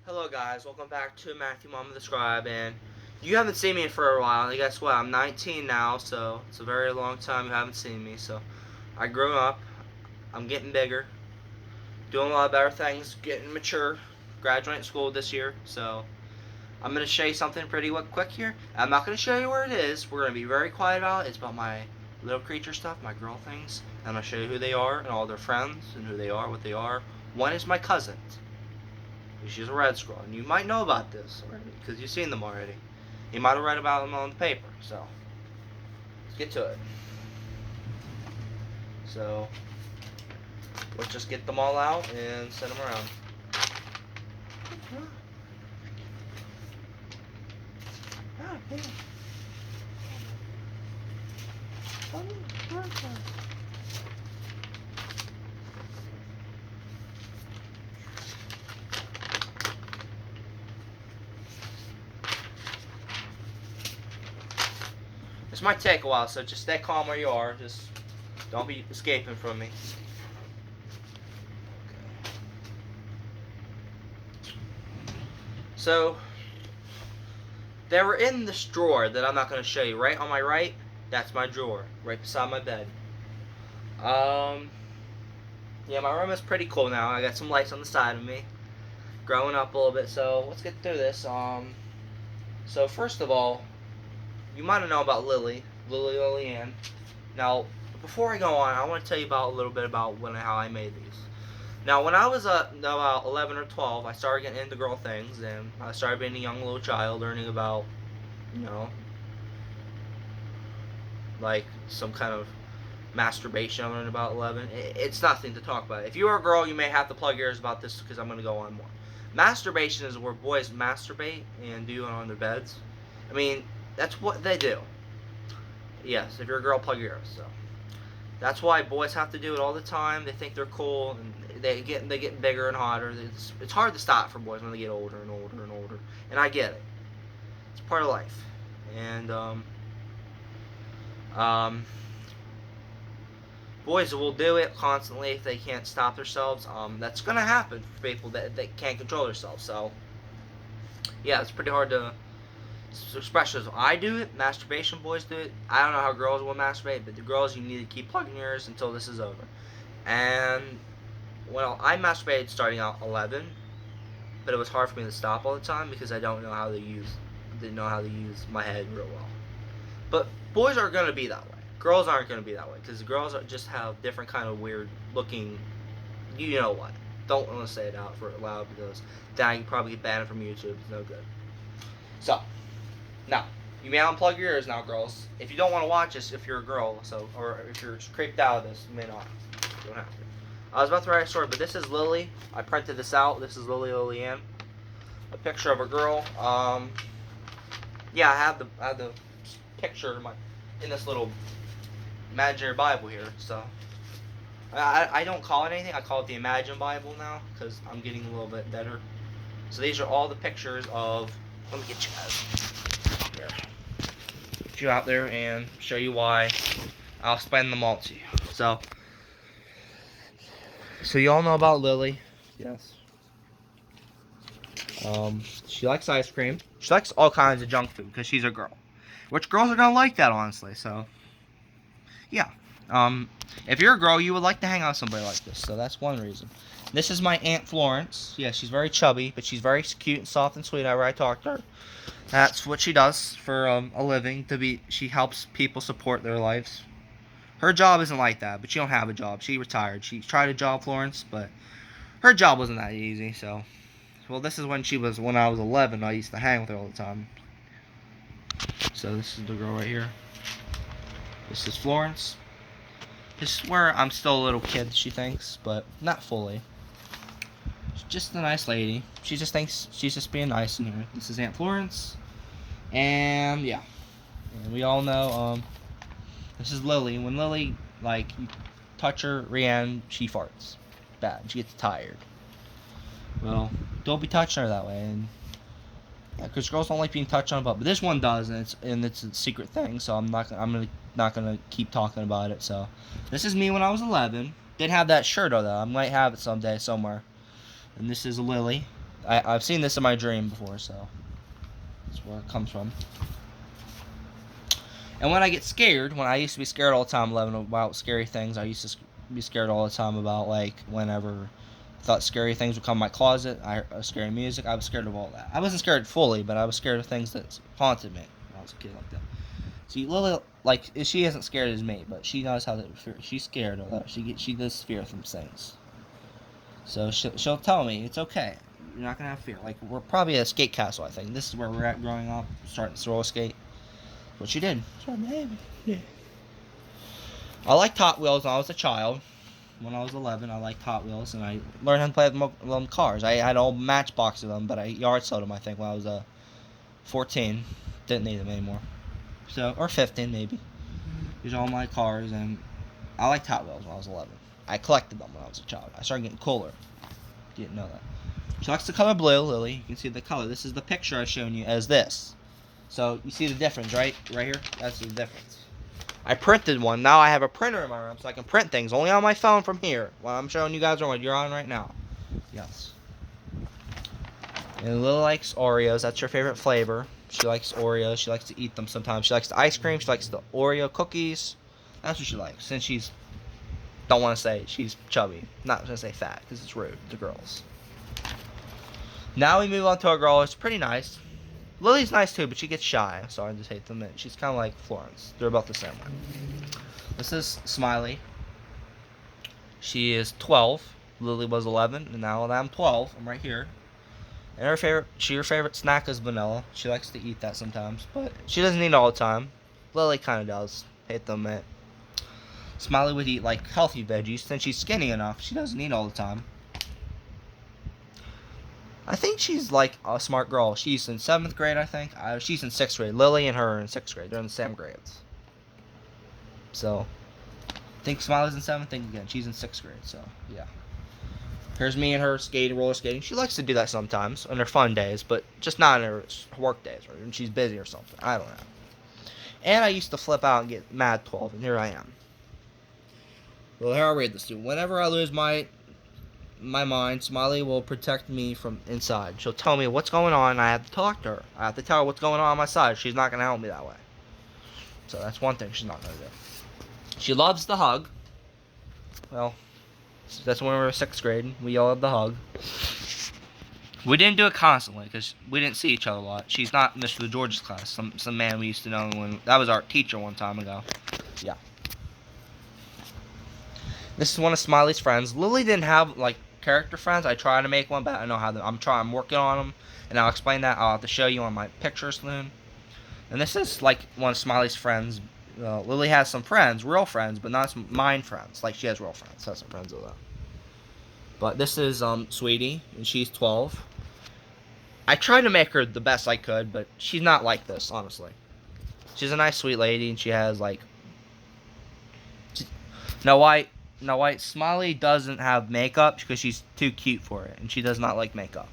Hello guys, welcome back to Matthew Mama the Scribe, and you haven't seen me for a while, and guess what, I'm 19 now, so it's a very long time you haven't seen me, so I grew up, I'm getting bigger, doing a lot of better things, getting mature, graduating school this year, so I'm going to show you something pretty quick here. I'm not going to show you where it is, we're going to be very quiet about it. It's about my little creature stuff, my girl things, and I'm going to show you who they are, and all their friends, and who they are, what they are. One is my cousin. She's a red squirrel, and you might know about this already because you've seen them already. You might have read about them on the paper. So let's get to it. So let's just get them all out and send them around. This might take a while, so just stay calm where you are. Just don't be escaping from me. So they were in this drawer that I'm not going to show you. Right on my right, that's my drawer, right beside my bed. Yeah, my room is pretty cool now. I got some lights on the side of me. Growing up a little bit, so let's get through this. So first of all, you might have known about Lily Ann. Now, before I go on, I want to tell you about a little bit about how I made these. Now, when I was about 11 or 12, I started getting into girl things, and I started being a young little child, learning about, you know, like some kind of masturbation. I learned about 11. It's nothing to talk about. If you are a girl, you may have to plug your ears about this because I'm going to go on more. Masturbation is where boys masturbate and do it on their beds. I mean, that's what they do. Yes, if you're a girl, plug your ears. So that's why boys have to do it all the time. They think they're cool, and they get bigger and hotter. It's hard to stop for boys when they get older and older and older. And I get it. It's part of life. And um, boys will do it constantly if they can't stop themselves. That's gonna happen for people that can't control themselves. So yeah, it's pretty hard to express yourself. I do it. Masturbation boys do it. I don't know how girls will masturbate, but the girls, you need to keep plugging yours until this is over. And well, I masturbated starting out 11, but it was hard for me to stop all the time because I didn't know how to use my head real well. But boys are gonna be that way. Girls aren't gonna be that way because girls just have different kind of weird looking. You know what? Don't want to say it out for loud because then I can probably get banned from YouTube. It's no good. So now you may unplug your ears now, girls. If you don't want to watch this, if you're a girl, or if you're creeped out of this, you may not. You don't have to. I was about to write a story, but this is Lily. I printed this out. This is Lily Ann. A picture of a girl. Yeah, I have the picture in this little imaginary Bible here. So I don't call it anything. I call it the Imagine Bible now because I'm getting a little bit better. So these are all the pictures of. Let me get you guys here. Get you out there and show you why. I'll explain them all to you. So you all know about Lily. Yes. She likes ice cream. She likes all kinds of junk food because she's a girl. Which girls are gonna like that, honestly. So, yeah. If you're a girl, you would like to hang out with somebody like this. So that's one reason. This is my Aunt Florence. Yeah, she's very chubby, but she's very cute and soft and sweet. Whenever I talk to her, that's what she does for a living. She helps people support their lives. Her job isn't like that, but she don't have a job. She retired. She tried a job, Florence, but her job wasn't that easy. So, well, this is when I was 11. I used to hang with her all the time. So this is the girl right here. This is Florence. This is where I'm still a little kid, she thinks, but not fully. She's just a nice lady. She just thinks she's just being nice in here. This is Aunt Florence. And yeah. And we all know, this is Lily. When Lily, you touch her, Rianne, she farts. Bad. She gets tired. Well, don't be touching her that way. And because girls don't like being touched on about, but this one does, and it's a secret thing. So I'm not gonna keep talking about it. So this is me when I was 11. Didn't have that shirt though. I might have it someday somewhere. And this is Lily. I've seen this in my dream before, so that's where it comes from. And when I get scared, when I used to be scared all the time, 11, about scary things, I used to be scared all the time about, like, whenever I thought scary things would come in my closet, scary music, I was scared of all that. I wasn't scared fully, but I was scared of things that haunted me when I was a kid like that. See, Lily, like, she isn't scared as me, but she knows how to, she's scared of that. She does fear from things. So she'll tell me, it's okay. You're not going to have fear. Like, we're probably at a skate castle, I think. This is where we're at growing up, starting to roller skate. What she did. Yeah. I liked Hot Wheels when I was a child. When I was 11, I liked Hot Wheels, and I learned how to play with them cars. I had all matchbox of them, but I yard sold them, I think, when I was 14. Didn't need them anymore. So, or 15, maybe. These are all my cars, and I liked Hot Wheels when I was 11. I collected them when I was a child. I started getting cooler. Didn't know that. She likes the color blue, Lily. You can see the color. This is the picture I've shown you as this. So, you see the difference, right? Right here? That's the difference. I printed one. Now I have a printer in my room, so I can print things only on my phone from here. While I'm showing you guys what you're on right now. Yes. And Lily likes Oreos. That's her favorite flavor. She likes Oreos. She likes to eat them sometimes. She likes the ice cream. She likes the Oreo cookies. That's what she likes. Since she's, don't want to say she's chubby. Not going to say fat, because it's rude to girls. Now we move on to a girl who's pretty nice. Lily's nice too, but she gets shy, so I just hate to admit. She's kind of like Florence. They're about the same way. This is Smiley. She is 12. Lily was 11, and now that I'm 12, I'm right here. And her favorite snack is vanilla. She likes to eat that sometimes, but she doesn't eat it all the time. Lily kind of does. Hate to admit. Smiley would eat like healthy veggies since she's skinny enough. She doesn't eat all the time. I think she's like a smart girl. She's in 7th grade, I think. She's in 6th grade. Lily and her are in 6th grade. They're in the same grades. So, I think Smiley's in 7th. Think again. She's in 6th grade. So, yeah. Here's me and her skating, roller skating. She likes to do that sometimes on her fun days, but just not on her work days or when she's busy or something. I don't know. And I used to flip out and get mad 12, and here I am. Well, here I'll read this to you. Whenever I lose my mind, Smiley will protect me from inside. She'll tell me what's going on, and I have to talk to her. I have to tell her what's going on my side. She's not going to help me that way. So that's one thing she's not going to do. She loves the hug. Well, that's when we were 6th grade. We all had the hug. We didn't do it constantly because we didn't see each other a lot. She's not Mr. George's class. Some man we used to know when that was our teacher one time ago. Yeah. This is one of Smiley's friends. Lily didn't have like character friends. I tried to make one, but I know how. I'm working on them, and I'll explain that. I'll have to show you on my picture soon. And this is like one of Smiley's friends. Lily has some friends, real friends, but not mine friends. Like she has real friends. Has some friends with her. But this is Sweetie, and she's 12. I tried to make her the best I could, but she's not like this, honestly. She's a nice, sweet lady, and she has like. Now why Smiley doesn't have makeup because she's too cute for it, and she does not like makeup.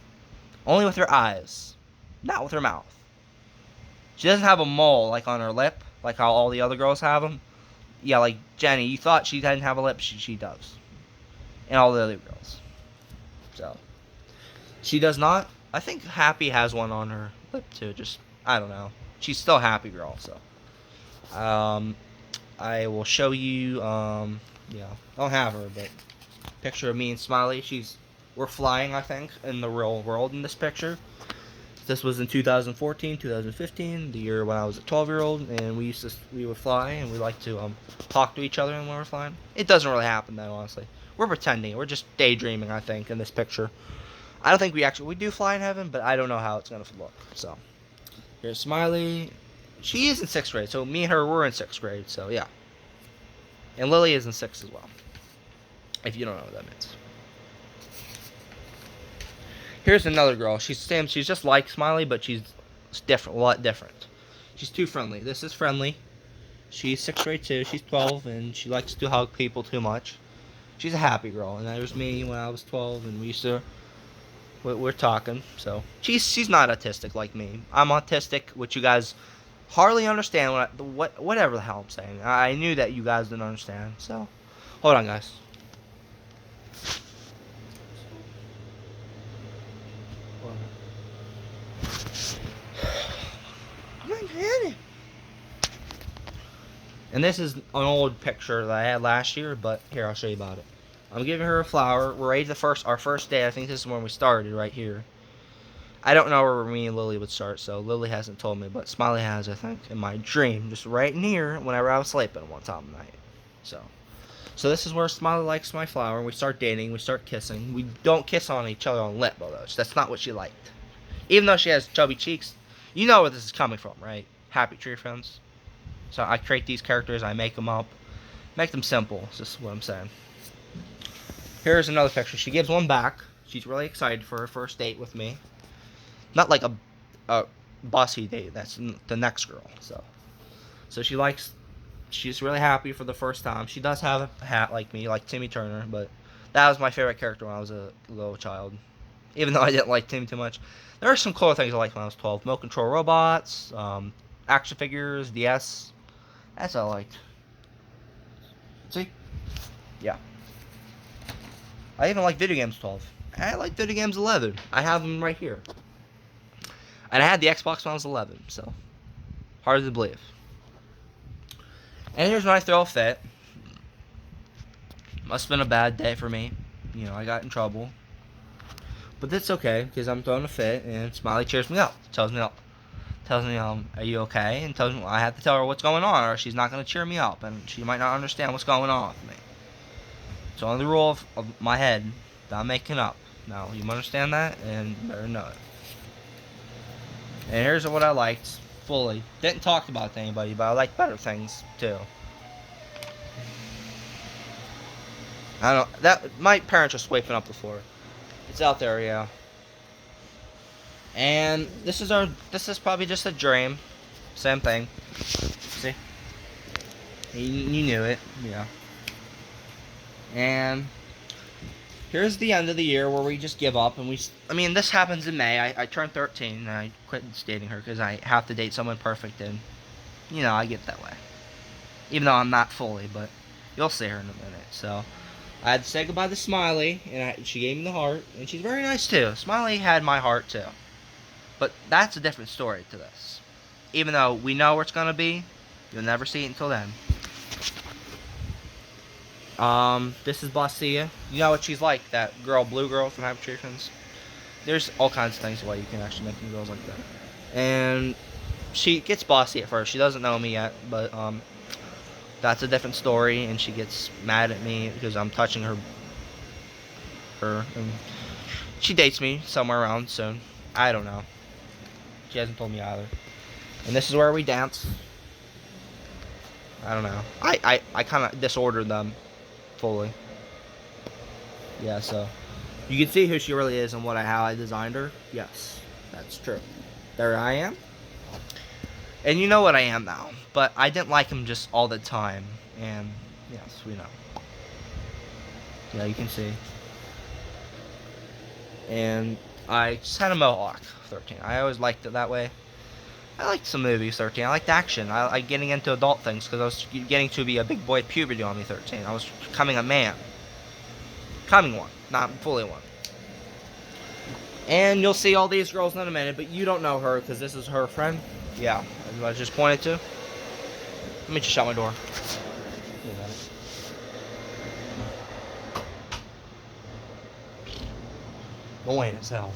Only with her eyes, not with her mouth. She doesn't have a mole like on her lip, like how all the other girls have them. Yeah, like Jenny, you thought she didn't have a lip, she does, and all the other girls. So she does not. I think Happy has one on her lip too. Just I don't know. She's still a happy girl. So I will show you. Yeah, I don't have her, but picture of me and Smiley. We're flying, I think, in the real world in this picture. This was in 2014, 2015, the year when I was a 12-year-old, and we would fly, and we like to talk to each other when we're flying. It doesn't really happen though, honestly. We're pretending. We're just daydreaming, I think, in this picture. I don't think we do fly in heaven, but I don't know how it's gonna look. So here's Smiley. She is in 6th grade, so me and her were in 6th grade. So yeah. And Lily is in 6th as well. If you don't know what that means. Here's another girl. She's just like Smiley, but she's different, a lot different. She's too friendly. This is Friendly. She's 6th grade too. She's 12, and she likes to hug people too much. She's a happy girl, and that was me when I was 12, and we're talking. So she's not autistic like me. I'm autistic, which you guys hardly understand whatever the hell I'm saying. I knew that you guys didn't understand. So hold on, guys. And this is an old picture that I had last year, but here, I'll show you about it. I'm giving her a flower. We're ready to our first day. I think this is when we started, right here. I don't know where me and Lily would start, so Lily hasn't told me, but Smiley has, I think, in my dream, just right in here, whenever I was sleeping one time of night. So this is where Smiley likes my flower, and we start dating, we start kissing. We don't kiss on each other on the lip, though. That's not what she liked. Even though she has chubby cheeks, you know where this is coming from, right? Happy Tree Friends. So I create these characters, I make them up, make them simple. Is just what I'm saying. Here's another picture. She gives one back. She's really excited for her first date with me. Not like a bossy date. That's the next girl. So she's really happy for the first time. She does have a hat like me, like Timmy Turner, but that was my favorite character when I was a little child. Even though I didn't like Timmy too much. There are some cool things I liked when I was 12. Remote control robots, action figures, DS. That's what I liked. See? Yeah. I even like video games 12. I like video games 11. I have them right here. And I had the Xbox when I was 11, so hard to believe. And here's when I throw a fit. Must have been a bad day for me. You know, I got in trouble. But that's okay, because I'm throwing a fit, and Smiley cheers me up. Tells me, are you okay? And tells me I have to tell her what's going on, or she's not going to cheer me up, and she might not understand what's going on with me. It's only the rule of my head that I'm making up. Now, you understand that, and you better know it. And here's what I liked fully. Didn't talk about it to anybody, but I liked better things, too. I don't know. My parents are sweeping up the floor. It's out there, yeah. And this is probably just a dream. Same thing. See? You knew it, yeah. And here's the end of the year where we just give up, and this happens in May. I turned 13, and I quit dating her because I have to date someone perfect, and, I get that way. Even though I'm not fully, but you'll see her in a minute, so. I had to say goodbye to Smiley, and she gave me the heart, and she's very nice too. Smiley had my heart too. But that's a different story to this. Even though we know where it's going to be, you'll never see it until then. This is Bossia. You know what she's like, that blue girl from Happy Tree Friends. There's all kinds of things why you can actually make girls like that. And she gets bossy at first. She doesn't know me yet, but, that's a different story, and she gets mad at me because I'm touching her, and she dates me somewhere around soon. I don't know. She hasn't told me either. And this is where we dance. I don't know. I kind of disordered them fully. Yeah, so you can see who she really is and how I designed her. Yes, that's true. There I am. And you know what I am now. But I didn't like him just all the time. And, yes, we know. Yeah, you can see. And I just had a mohawk, 13. I always liked it that way. I liked some movies, 13. I liked action. I like getting into adult things because I was getting to be a big boy puberty on me, 13. I was becoming a man. Becoming one, not fully one. And you'll see all these girls in a minute, but you don't know her because this is her friend. Yeah, as I just pointed to. Let me just shut my door. Annoying as hell.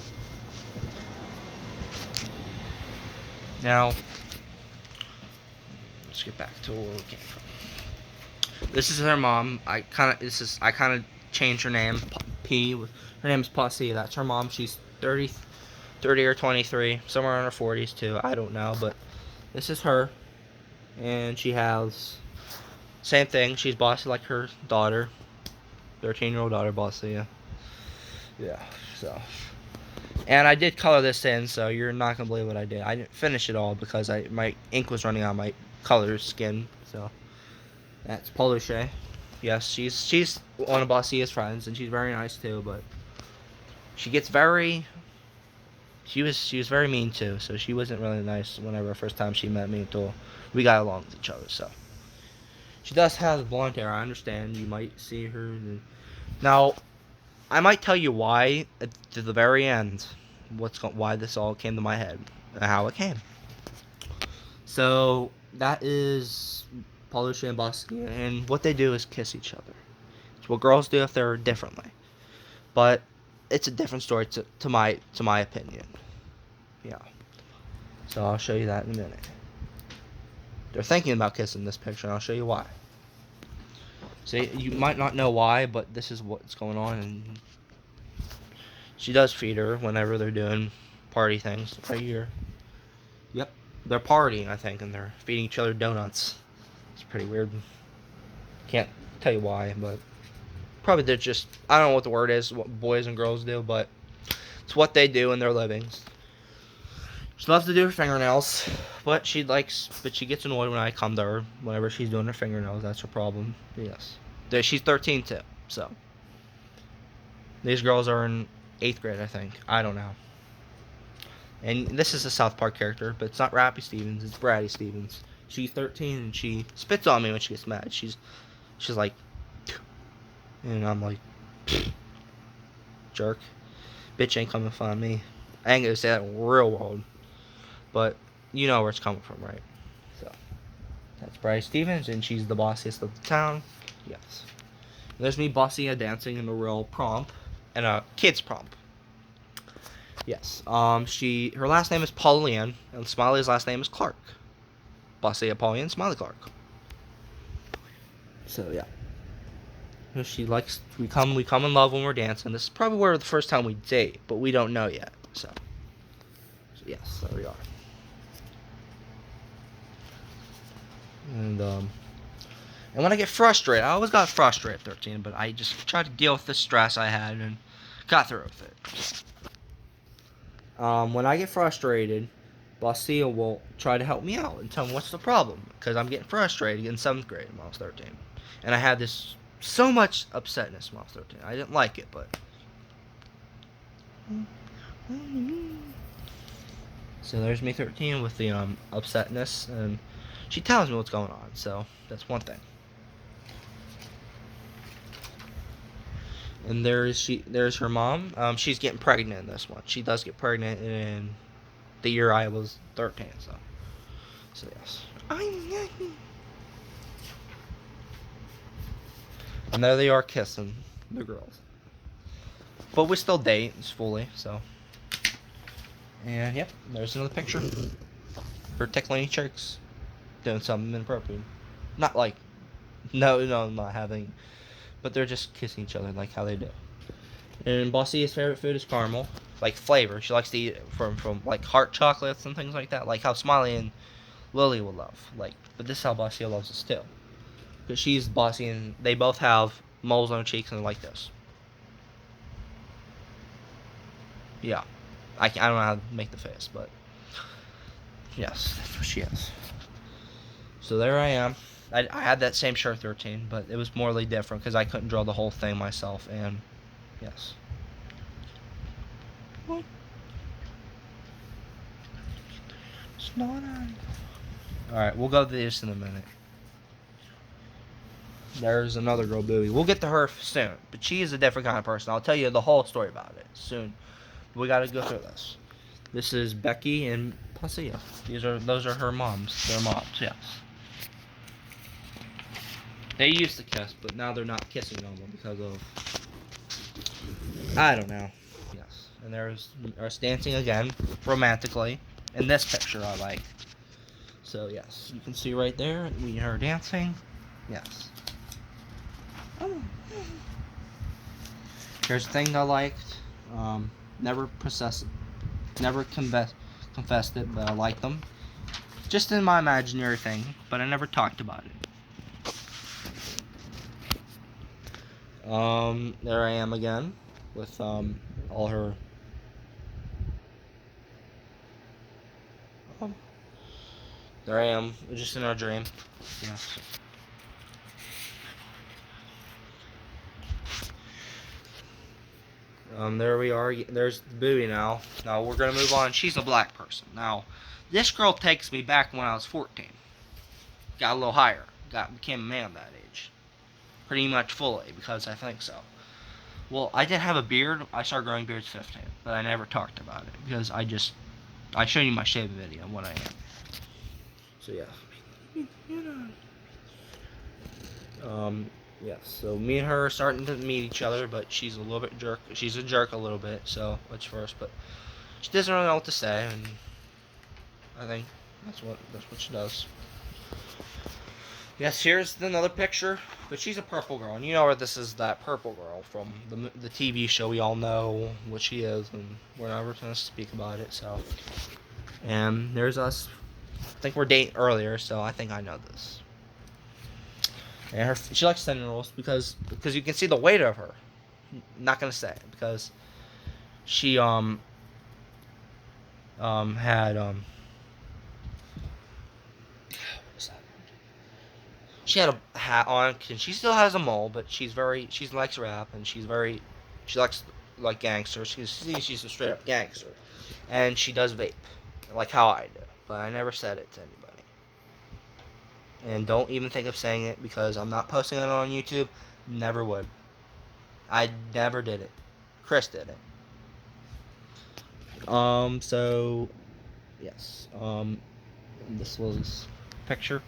Now, let's get back to where we came from. This is her mom. I kind of changed her name. Her name is Pussy. That's her mom. She's 30 or 23, somewhere in her 40s too. I don't know, but this is her, and she has same thing. She's bossy like her daughter, 13-year-old daughter, bossy. Yeah. So, and I did color this in, so you're not gonna believe what I did. I didn't finish it all because my ink was running on my color skin. So that's Poluche. Yes, she's one of Bossia's friends, and she's very nice too. But she gets very. She was very mean too, so she wasn't really nice whenever the first time she met me until we got along with each other. So she does have blonde hair. I understand. You might see her now. I might tell you why at the very end. Why this all came to my head and how it came. So that is Paulucci and Bosnia, and what they do is kiss each other. It's what girls do if they're differently, but it's a different story to my opinion. Yeah. So I'll show you that in a minute. They're thinking about kissing this picture, and I'll show you why. See, you might not know why, but this is what's going on, and she does feed her whenever they're doing party things. Right here. Yep. They're partying, I think, and they're feeding each other donuts. It's pretty weird. Can't tell you why, but probably they're just, I don't know what the word is, what boys and girls do, but it's what they do in their livings. She loves to do her fingernails, but she gets annoyed when I come to her whenever she's doing her fingernails. That's her problem. Yes. She's 13 too, so. These girls are in 8th grade, I think. I don't know. And this is a South Park character, but it's not Rappy Stevens, it's Bratty Stevens. She's 13 and she spits on me when she gets mad. She's like, and I'm like, jerk. Bitch ain't coming to find me. I ain't gonna say that in real world, but you know where it's coming from, right? So, that's Bratty Stevens, and she's the bossiest of the town. Yes. And there's me bossy dancing in a real prom, and a kid's prom. Yes. Her last name is Pauline, and Smiley's last name is Clark. Bossy Pauline, Smiley Clark. So yeah. We come in love when we're dancing. This is probably where the first time we date, but we don't know yet. So yes, there we are. And when I get frustrated, I always got frustrated at 13, but I just tried to deal with the stress I had and got through with it. When I get frustrated, Bastille will try to help me out and tell me what's the problem, because I'm getting frustrated in 7th grade when I was 13. And I had this so much upsetness when I was 13. I didn't like it, but... So there's me 13 with the upsetness, and she tells me what's going on, so that's one thing. And there's her mom. She's getting pregnant in this one. She does get pregnant in the year I was 13, so yes. And there they are kissing, the girls. But we still date fully, so. And yep, there's another picture. Her tickling chicks, doing something inappropriate. Not like, no, not having, but they're just kissing each other like how they do. And Bossy's favorite food is caramel, like flavor. She likes to eat it from like heart chocolates and things like that, like how Smiley and Lily would love. But this is how Bossy loves it still. Because she's Bossy and they both have moles on their cheeks and they're like this. Yeah. I don't know how to make the face, but yes, that's what she is. So there I am. I had that same shirt 13, but it was morally different because I couldn't draw the whole thing myself, and yes. What? It's not on. Alright, we'll go to this in a minute. There's another girl, Bowie. We'll get to her soon, but she is a different kind of person. I'll tell you the whole story about it soon. We gotta go through this. This is Becky and Pasilla. Those are her moms. Their moms, yes. They used to kiss, but now they're not kissing no more because of, I don't know. Yes. And there's us dancing again, romantically. In this picture I like. So yes, you can see right there, we and her dancing. Yes. Here's a thing I liked. Never confessed it, but I liked them. Just in my imaginary thing, but I never talked about it. There I am again with all her. There I am, just in our dream. Yes. There we are. There's Bowie now. Now we're gonna move on. She's a black person. Now, this girl takes me back when I was 14. Got a little higher. Became a man that age. Pretty much fully, because I think so. Well, I didn't have a beard. I started growing beards 15, but I never talked about it because I showed you my shaving video of what I am. So yeah. Yeah. So me and her are starting to meet each other, but she's a little bit jerk. She's a jerk a little bit. So much first, but she doesn't really know what to say, and I think that's what she does. Yes, here's another picture, but she's a purple girl, and you know where this is. That purple girl from the TV show. We all know what she is, and we're never going to speak about it. So, and there's us. I think we're dating earlier, so I think I know this. And she likes cinnamon rolls because you can see the weight of her. Not gonna say it because she had what was that? She had a hat on, and she still has a mole, but she likes rap, and she likes like gangsters. She's a straight up gangster, and she does vape, like how I do. But I never said it to anybody, and don't even think of saying it because I'm not posting it on YouTube. Never would. I never did it. Chris did it. So yes. This was picture.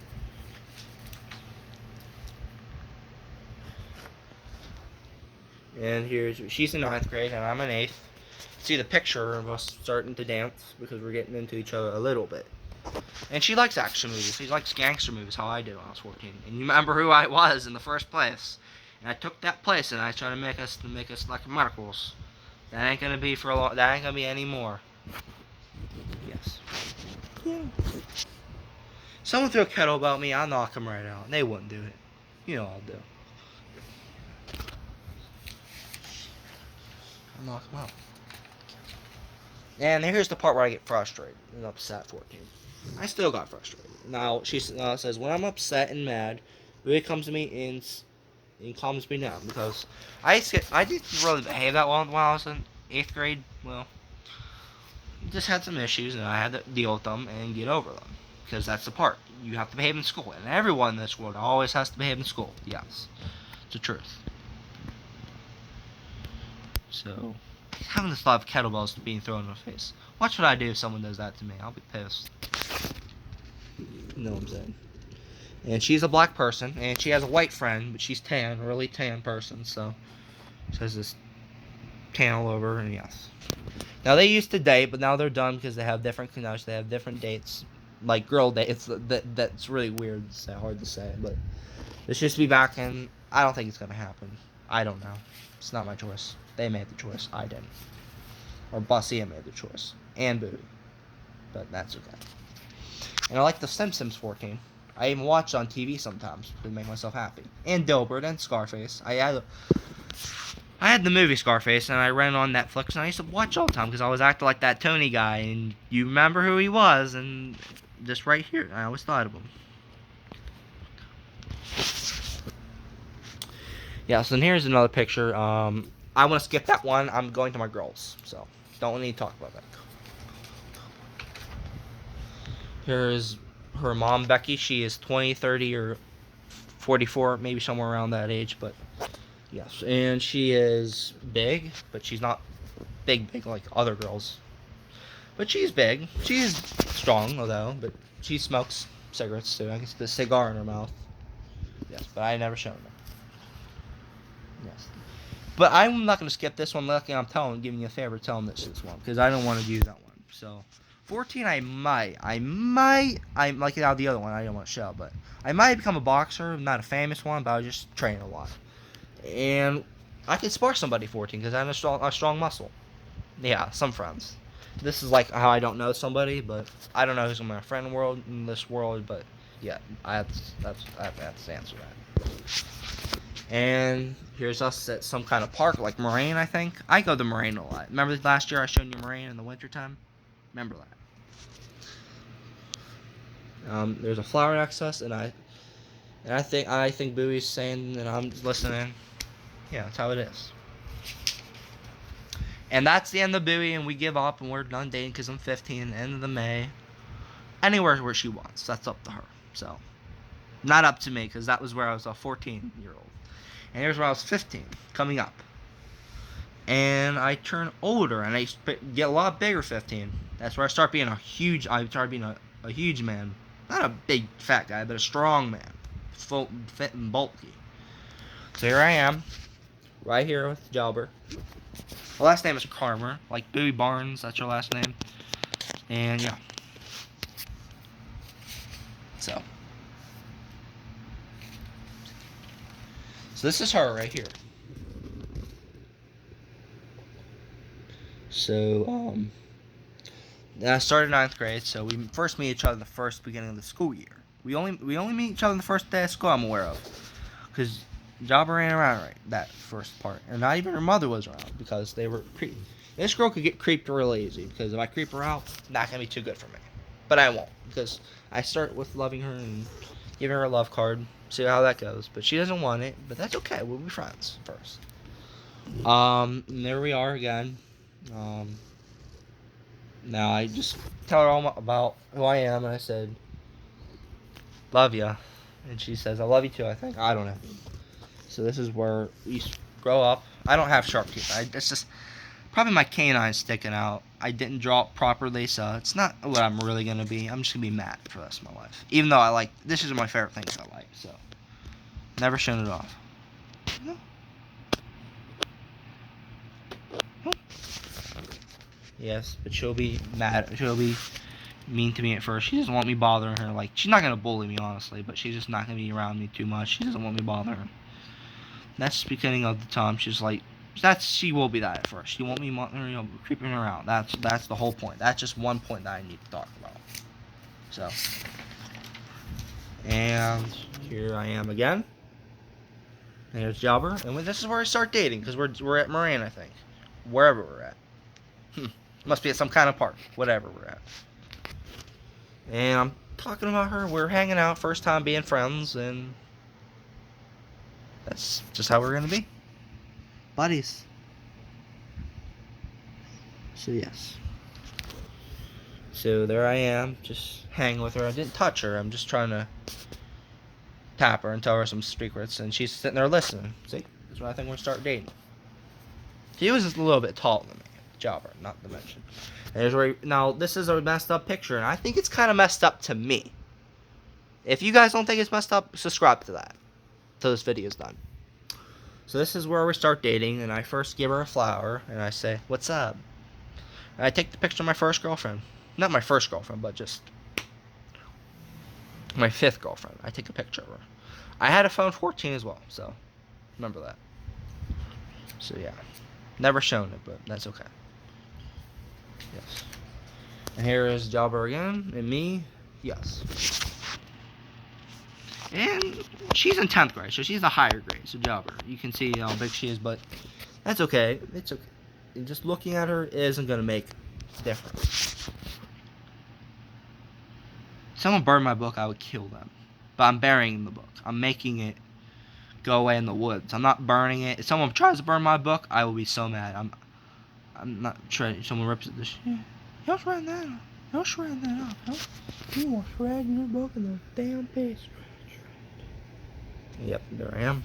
And she's in ninth grade and I'm in eighth. See the picture of us starting to dance because we're getting into each other a little bit. And she likes action movies. She likes gangster movies, how I did when I was 14. And you remember who I was in the first place. And I took that place and I tried to make us like Marcos. That ain't gonna be for a long. That ain't gonna be anymore. Yes. Yeah. Someone threw a kettle about me, I'll knock them right out. They wouldn't do it. You know I'll do. I'll knock them out. And here's the part where I get frustrated and upset 14. I still got frustrated. Now, she says, when I'm upset and mad, Louis comes to me and calms me down. Because I didn't really behave that well while I was in 8th grade. Well, just had some issues and I had to deal with them and get over them. Because that's the part. You have to behave in school. And everyone in this world always has to behave in school. Yes. It's the truth. So, having this lot of kettlebells being thrown in my face. Watch what I do if someone does that to me. I'll be pissed. You know what I'm saying? And she's a black person, and she has a white friend, but she's tan, a really tan person, so she has this tan all over, and yes. Now, they used to date, but now they're done because they have different connections, they have different dates, like girl dates. That's really weird, it's hard to say, but this used to be back, and I don't think it's going to happen. I don't know. It's not my choice. They made the choice. I didn't. Or Bossier made the choice. And Booty. But that's okay. And I like The Simpsons 14. I even watch on TV sometimes to make myself happy. And Dilbert and Scarface. I had the movie Scarface and I ran on Netflix and I used to watch all the time because I was acting like that Tony guy and you remember who he was and just right here. I always thought of him. Yeah, so here's another picture. I want to skip that one. I'm going to my girls, so don't need to talk about that. Here's her mom, Becky. She is 20, 30, or 44, maybe somewhere around that age, but yes. And she is big, but she's not big like other girls. But she's big. She's strong, although, but she smokes cigarettes too. I can see the cigar in her mouth. Yes, but I never shown her. Yes. But I'm not going to skip this one. Luckily, I'm giving you a favor telling this one because I don't want to use that one. So, 14, I'm like now the other one I don't want to show, but I might become a boxer. I'm not a famous one, but I just train a lot. And I can spar somebody 14 because I have a strong muscle. Yeah, some friends. This is like how I don't know somebody, but I don't know who's in my friend world in this world, but yeah, I have to answer that. And here's us at some kind of park, like Moraine, I think. I go to Moraine a lot. Remember last year I showed you Moraine in the wintertime? Remember that. There's a flower next to us, and I think Bowie's saying, and I'm listening. Yeah, that's how it is. And that's the end of Bowie, and we give up, and we're done dating because I'm 15, end of the May. Anywhere where she wants, that's up to her. So, not up to me, because that was where I was a 14-year-old. And here's where I was 15, coming up. And I turn older, and I get a lot bigger 15. That's where I start being a huge man. Not a big fat guy, but a strong man. Full, fit and bulky. So here I am, right here with Jalber. My last name is Carmer, like Bowie Barnes, that's your last name. And yeah. So this is her right here. So, I started 9th grade, so we first meet each other the first beginning of the school year. We only meet each other the first day of school I'm aware of. Because Jabba ran around right that first part. And not even her mother was around because they were creepy. This girl could get creeped real easy because if I creep her out, not going to be too good for me. But I won't because I start with loving her and giving her a love card. See how that goes. But she doesn't want it. But that's okay. We'll be friends first. And there we are again. Now I just tell her all about who I am, and I said, "Love ya," and she says, "I love you too." I think I don't know. So this is where we grow up. I don't have sharp teeth. It's just probably my canine sticking out. I didn't draw it properly, so it's not what I'm really gonna be. I'm just gonna be mad for the rest of my life. Even though this is my favorite things I like. So never showing it off. No. Yes, but she'll be mad. She'll be mean to me at first. She doesn't want me bothering her. Like, she's not gonna bully me, honestly, but she's just not gonna be around me too much. She doesn't want me bothering her. That's the beginning of the time. She's like, she will be that at first. She won't be, creeping her out. That's the whole point. That's just one point that I need to talk about. So, and here I am again. And here's Jobber, and this is where I start dating because we're at Moraine, I think, wherever we're at. Must be at some kind of park, whatever we're at. And I'm talking about her. We're hanging out, first time being friends, and that's just how we're gonna be, buddies. So yes. So there I am, just hanging with her. I didn't touch her. I'm just trying to tap her and tell her some secrets, and she's sitting there listening. See, that's when I think we're gonna start dating. She was just a little bit taller than me. Jobber, not to mention. Now, this is a messed up picture, and I think it's kind of messed up to me. If you guys don't think it's messed up, subscribe to that. Till this video is done. So this is where we start dating, and I first give her a flower, and I say, "What's up?" And I take the picture of my first girlfriend. Not my first girlfriend, but just my 5th girlfriend. I take a picture of her. I had a phone 14 as well, so remember that. So yeah. Never shown it, but that's okay. Yes. And here is Jobber again, and me. Yes. And she's in 10th grade, so she's a higher grade, so Jobber. You can see how big she is, but that's okay. It's okay. And just looking at her isn't going to make a difference. If someone burned my book, I would kill them. But I'm burying the book. I'm making it go away in the woods. I'm not burning it. If someone tries to burn my book, I will be so mad. I'm not trying. Someone rips it. He'll shred that off. He'll shred that off. You will shred your book in the damn piece. Yep, there I am.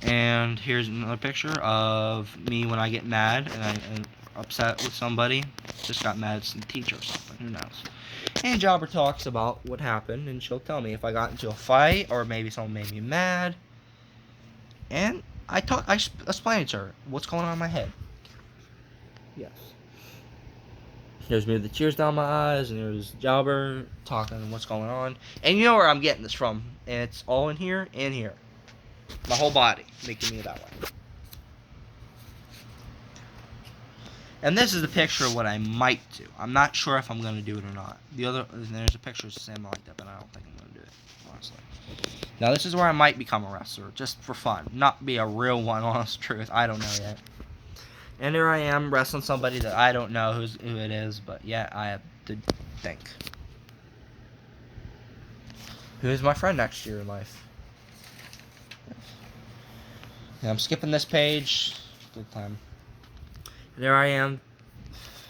And here's another picture of me when I get mad and I'm upset with somebody. Just got mad at some teacher or something. Who knows? And Jobber talks about what happened, and she'll tell me if I got into a fight or maybe someone made me mad. And I explain to her what's going on in my head. Yes. There's me with the tears down my eyes, and there's Jobber talking what's going on. And you know where I'm getting this from, and it's all in here and here. My whole body making me that way. And this is the picture of what I might do. I'm not sure if I'm going to do it or not. There's a picture of the same like that, but I don't think I'm going to do it, honestly. Now, this is where I might become a wrestler, just for fun. Not be a real one, honest truth. I don't know yet. And here I am, wrestling somebody that I don't know who it is, but yeah, I have to think. Who is my friend next year in life? And I'm skipping this page. Good time. There I am,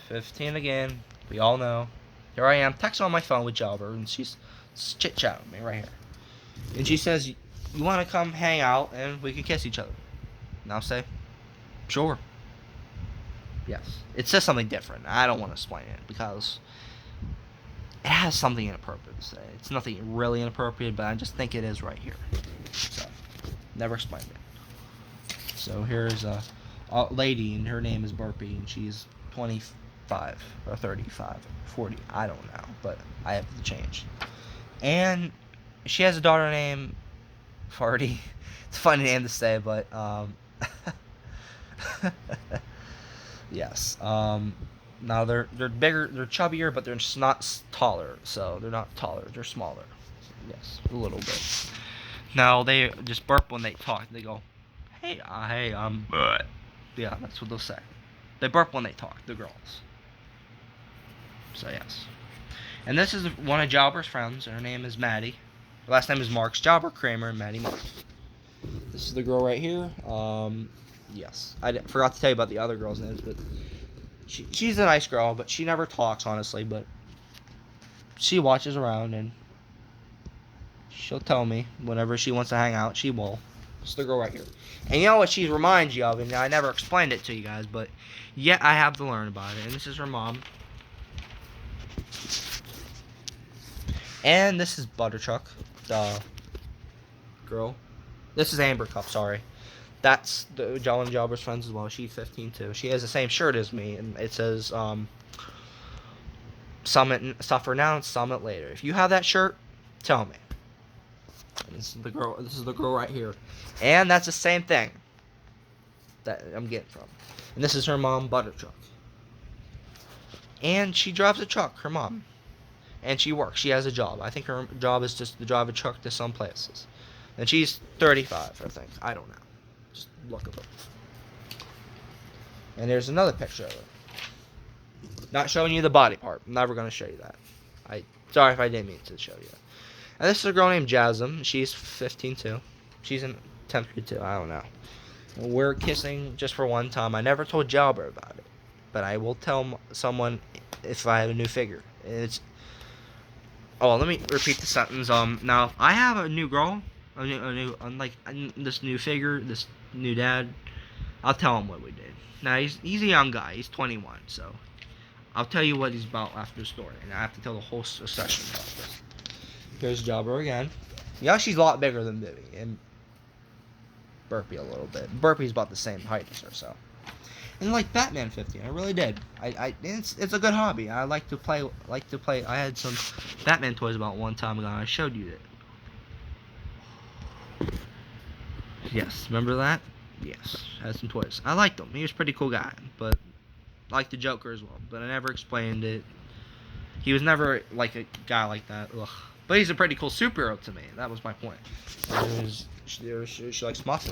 15 again. We all know. Here I am, texting on my phone with Jobber, and she's chit-chatting with me right here. And she says, "You want to come hang out, and we can kiss each other?" And I'll say, "Sure." Yes. It says something different. I don't want to explain it because it has something inappropriate to say. It's nothing really inappropriate, but I just think it is right here. So, never explained it. So here's a lady, and her name is Burpee, and she's 25 or 35, 40. I don't know, but I have to change. And she has a daughter named Farty. It's a funny name to say, but yes. Now they're bigger, they're chubbier, but they're just not taller. So they're not taller, they're smaller. Yes, a little bit. Now they just burp when they talk. They go, "Hey, hey, yeah, that's what they'll say. They burp when they talk. The girls. So yes. And this is one of Jobber's friends. Her name is Maddie. Her last name is Marks. Jobber, Kramer, and Maddie Marks. This is the girl right here. Yes. I forgot to tell you about the other girl's names, but she's a nice girl, but she never talks, honestly. But she watches around, and she'll tell me whenever she wants to hang out. She will. It's the girl right here. And you know what she reminds you of, and I never explained it to you guys, but yet I have to learn about it. And this is her mom. And this is Butterchuck, the girl. This is Amber Cup, sorry. That's the Jolly Jobber's friends as well. She's 15 too. She has the same shirt as me, and it says suffer now and summit later. If you have that shirt, tell me. And this is the girl. This is the girl right here, and that's the same thing that I'm getting from. And this is her mom, Butterchuck. And she drives a truck. Her mom. And she works. She has a job. I think her job is just to drive a truck to some places. And she's 35, I think. I don't know. Just look at her. And there's another picture of her. Not showing you the body part. I'm never going to show you that. Sorry if I didn't mean to show you that. And this is a girl named Jasmine. She's 15 too. She's in 10th grade too. I don't know. We're kissing just for one time. I never told Jalbert about it. But I will tell someone if I have a new figure. It's... Oh, let me repeat the sentence. Now, if I have a new girl, this new figure, this new dad, I'll tell him what we did. Now, he's a young guy. He's 21, so I'll tell you what he's about after the story, and I have to tell the whole session about this. Here's Jobber again. Yeah, she's a lot bigger than Vivi, and Burpee a little bit. Burpee's about the same height as her, so. And like Batman 50, I really did. It's a good hobby. I like to play. I had some Batman toys about one time ago. And I showed you that. Yes, remember that? Yes, had some toys. I liked him. He was a pretty cool guy, but I liked the Joker as well. But I never explained it. He was never like a guy like that. Ugh. But he's a pretty cool superhero to me. That was my point. She likes muscle.